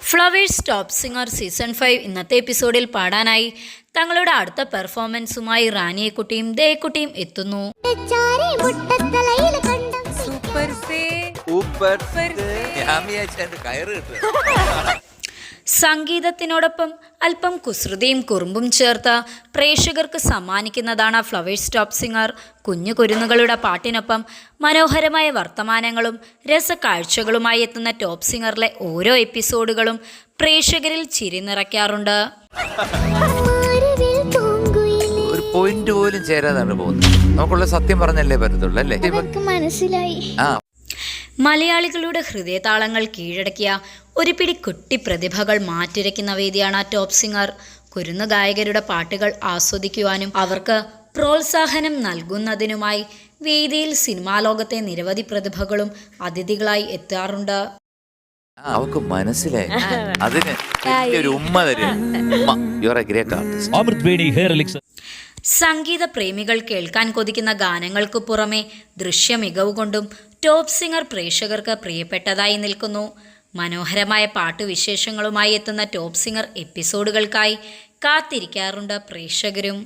Flowers top singer season 5 ഇന്നത്തെ എപ്പിസോഡിൽ പാടാനായി തങ്ങളുടെ അടുത്ത പെർഫോമൻസുമായി റാണിയെക്കുട്ടിയും ദേക്കുട്ടിയും എത്തുന്നു. സംഗീതത്തിനോടൊപ്പം അല്പം കുസൃതിയും കുറുമ്പും ചേർത്ത് പ്രേക്ഷകർക്ക് സമ്മാനിക്കുന്നതാണ് ഫ്ലവേഴ്സ് ടോപ്പ് സിംഗർ. കുഞ്ഞു കുരുന്നുകളുടെ പാട്ടിനൊപ്പം മനോഹരമായ വർത്തമാനങ്ങളും രസക്കാഴ്ചകളുമായി എത്തുന്ന ടോപ്പ് സിംഗറിലെ ഓരോ എപ്പിസോഡുകളും പ്രേക്ഷകരിൽ ചിരി നിറയ്ക്കാറുണ്ട്. ഒരു പോയിന്റ് പോലും ചേരാതാണ് പോകുന്നത്. നമുക്കുള്ള സത്യം പറഞ്ഞല്ലേ പറ്റത്തുള്ളൂ അല്ലേ? മനസ്സിലായി. മലയാളികളുടെ ഹൃദയതാളങ്ങൾ കീഴടക്കിയ ഒരു പിടി കുട്ടി പ്രതിഭകൾ മാറ്റുരയ്ക്കുന്ന വേദിയാണ് ടോപ്പ് സിംഗർ. കുരുന്നു ഗായകരുടെ പാട്ടുകൾ ആസ്വദിക്കുവാനും അവർക്ക് പ്രോത്സാഹനം നൽകുന്നതിനുമായി വേദിയിൽ സിനിമാ ലോകത്തെ നിരവധി പ്രതിഭകളും അതിഥികളായി എത്താറുണ്ട്. അവർക്ക് മനസ്സിലായി. അതിന് ഒരു ഉമ്മ തരും. സംഗീത പ്രേമികൾ കേൾക്കാൻ കൊതിക്കുന്ന ഗാനങ്ങൾക്ക് പുറമെ ദൃശ്യ മികവ് കൊണ്ടും ടോപ്പ് സിംഗർ പ്രേക്ഷകർക്ക് പ്രിയപ്പെട്ടതായി നിൽക്കുന്നു. മനോഹരമായ പാട്ടുവിശേഷങ്ങളുമായി എത്തുന്ന ടോപ്പ് സിംഗർ എപ്പിസോഡുകൾക്കായി കാത്തിരിക്കാറുണ്ട് പ്രേക്ഷകരും.